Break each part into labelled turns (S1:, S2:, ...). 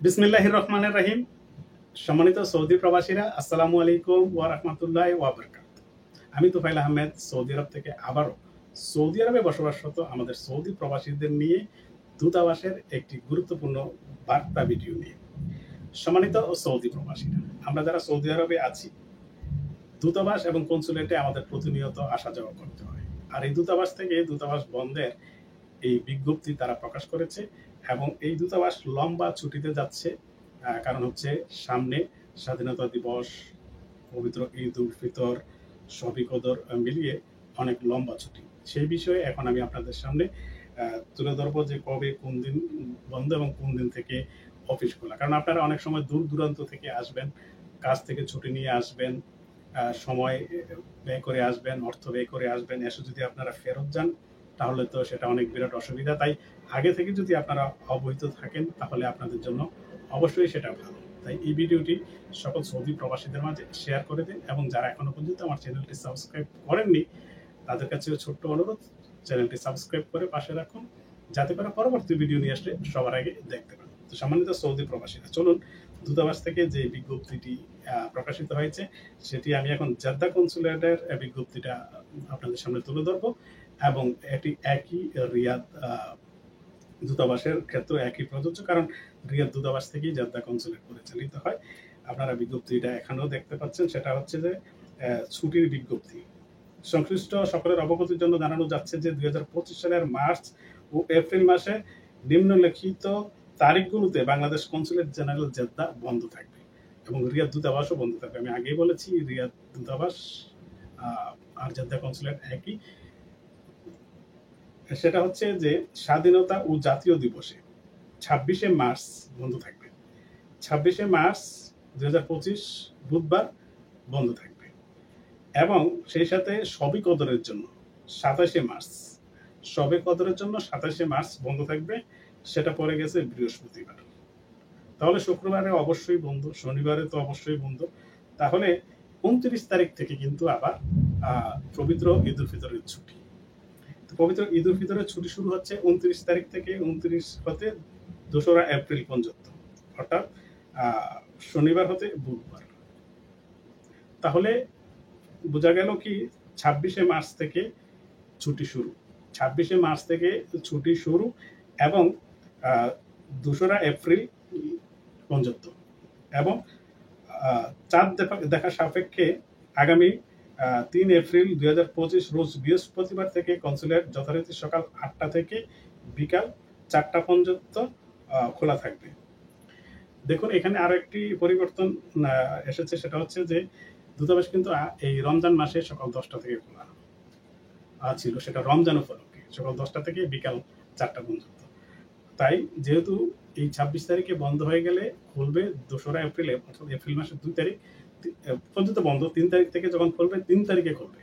S1: বিসমিল্লাহির রহমানির রহিম। সম্মানিত সৌদি প্রবাসীরা, আসসালামু আলাইকুম ওয়া রাহমাতুল্লাহি ওয়া বারাকাতুহু। আমি তুফাইল আহমেদ সৌদি আরব থেকে আবারও সৌদি আরবে বসবাসরত আমাদের সৌদি প্রবাসীদের নিয়ে দূতাবাসের একটি গুরুত্বপূর্ণ বার্তা ভিডিও নিয়ে। সম্মানিত সৌদি প্রবাসীরা, আমরা যারা সৌদি আরবে আছি, দূতাবাস এবং কনসুলেটে আমাদের প্রতিনিয়ত আসা যাওয়া করতে হয়। আর এই দূতাবাস থেকে দূতাবাস বন্ধের এই বিজ্ঞপ্তি তারা প্রকাশ করেছে এবং এই দূতাবাস লম্বা ছুটিতে যাচ্ছে। কারণ হচ্ছে সামনে স্বাধীনতা দিবস, পবিত্র ঈদ উল ফিতর, শবে কদর মিলিয়ে অনেক লম্বা ছুটি। সেই বিষয়ে এখন আমি আপনাদের সামনে তুলে ধরবো যে কবে কোন দিন বন্ধ এবং কোন দিন থেকে অফিস খোলা। কারণ আপনারা অনেক সময় দূর দূরান্ত থেকে আসবেন, কাজ থেকে ছুটি নিয়ে আসবেন, সময় ব্যয় করে আসবেন, অর্থ ব্যয় করে আসবেন, এসে যদি আপনারা ফেরত যান তাহলে তো সেটা অনেক বিরাট অসুবিধা। তাই আগে থেকে যদি আপনারা অবহিত থাকেন তাহলে আপনাদের জন্য অবশ্যই সেটা ভালো। তাই এই ভিডিওটি সকল সৌদি প্রবাসীদের মাঝে শেয়ার করে দিন এবং যারা এখনো পর্যন্ত আমার চ্যানেলটি সাবস্ক্রাইব করেননি তাদের কাছেও ছোট্ট অনুরোধ, চ্যানেলটি সাবস্ক্রাইব করে পাশে রাখুন, যাতে করে পরবর্তী ভিডিও নিয়ে আসলে সবার আগে দেখতে পান। তো সম্মানিত সৌদি প্রবাসীরা, চলুন দূতাবাস থেকে যে বিজ্ঞপ্তিটি প্রকাশিত হয়েছে সেটি আমি এখন জেদ্দা কনসুলেটের বিজ্ঞপ্তিটা আপনাদের সামনে তুলে ধরবো এবং এটি একই রিয়াদ দূতাবাসের ক্ষেত্রে একই প্রযোজ্য, কারণ রিয়াদ দূতাবাস থেকেই জেদ্দা কনসুলেট পরিচালিত হয়। আপনারা বিজ্ঞপ্তিটা এখানেও দেখতে পাচ্ছেন। সেটা হচ্ছে যে ছুটির বিজ্ঞপ্তি। সংশ্লিষ্ট সকলের অবগতির জন্য জানানো যাচ্ছে যে 2025 সালের মার্চ ও এপ্রিল মাসে নিম্নলিখিত তারিখগুলোতে বাংলাদেশ কনসুলেট জেনারেল জেদ্দা বন্ধ থাকবে এবং রিয়াদ দূতাবাসও বন্ধ থাকবে। আমি আগেই বলেছি রিয়াদ দূতাবাস আর জেদ্দা কনসুলেট একই। সেটা হচ্ছে যে স্বাধীনতা ও জাতীয় দিবসে 26শে মার্চ বন্ধ থাকবে। 26শে মার্চ 2025 বুধবার বন্ধ থাকবে এবং সেই সাথে শবে কদরের জন্য 27শে মার্চ, শবে কদরের জন্য 27শে মার্চ বন্ধ থাকবে। সেটা পড়ে গেছে বৃহস্পতিবার। তাহলে শুক্রবারে অবশ্যই বন্ধ, শনিবারে তো অবশ্যই বন্ধ। তাহলে 29 তারিখ থেকে কিন্তু আবার পবিত্র ঈদ উল ফিতরের ছুটি। পবিত্র ঈদ উল ফিতরের ছুটি শুরু হচ্ছে 29 তারিখ থেকে, 29 হতে 2রা এপ্রিল পর্যন্ত, অর্থাৎ শনিবার হতে বুধবার। তাহলে বোঝা গেল কি 26শে মার্চ থেকে ছুটি শুরু, 26শে মার্চ থেকে ছুটি শুরু এবং 2রা এপ্রিল পর্যন্ত। এবং চাঁদ দেখা সাপেক্ষে আগামী 3 এপ্রিল 2025 রোজ বৃহস্পতিবার থেকে কনসুলেট যথারীতি সকাল 8টা থেকে বিকাল 4টা পর্যন্ত খোলা থাকবে। দেখুন, এখানে আরো একটি পরিবর্তন এসেছে। সেটা হচ্ছে যে দূতাবাস কিন্তু এই রমজান মাসে সকাল 10টা থেকে খোলা ছিল, সেটা রমজান উপলক্ষে সকাল 10টা থেকে বিকাল 4টা পর্যন্ত। তাই যেহেতু এই 26 তারিখে বন্ধ হয়ে গেলে খুলবে 2রা এপ্রিলে, অর্থাৎ এপ্রিল মাসের 2 তারিখ পর্যন্ত বন্ধ। 3 তারিখ থেকে যখন খুলবে 3 তারিখে খুলবে।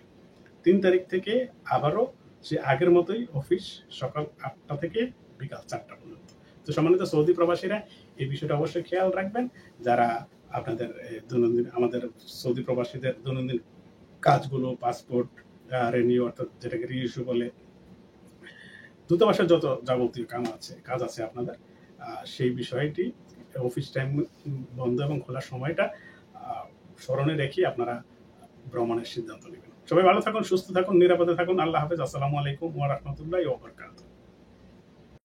S1: 3 তারিখ থেকে আবারও সে আগের মতোই অফিস সকাল 8টা থেকে বিকাল 4টা পর্যন্ত। তো সম্মানিত সৌদি প্রবাসীরা, এই বিষয়টা অবশ্যই খেয়াল রাখবেন। যারা আপনাদের দৈনন্দিন, আমাদের সৌদি প্রবাসীদের দৈনন্দিন কাজগুলো, পাসপোর্ট রিনিউ, অর্থাৎ যেটাকে রিইস্যু বলে, দূতাবাসের যত যাবতীয় কাজ আছে আপনাদের, সেই বিষয়টি অফিস টাইম বন্ধ এবং খোলার সময়টা স্মরণে রেখে আপনারা ভ্রমণের সিদ্ধান্ত নেবেন। সবাই ভালো থাকুন, সুস্থ থাকুন, নিরাপদে থাকুন। আল্লাহ হাফেজ। আসসালামু আলাইকুম ওয়া রাহমাতুল্লাহি ওয়া বারাকাতুহু।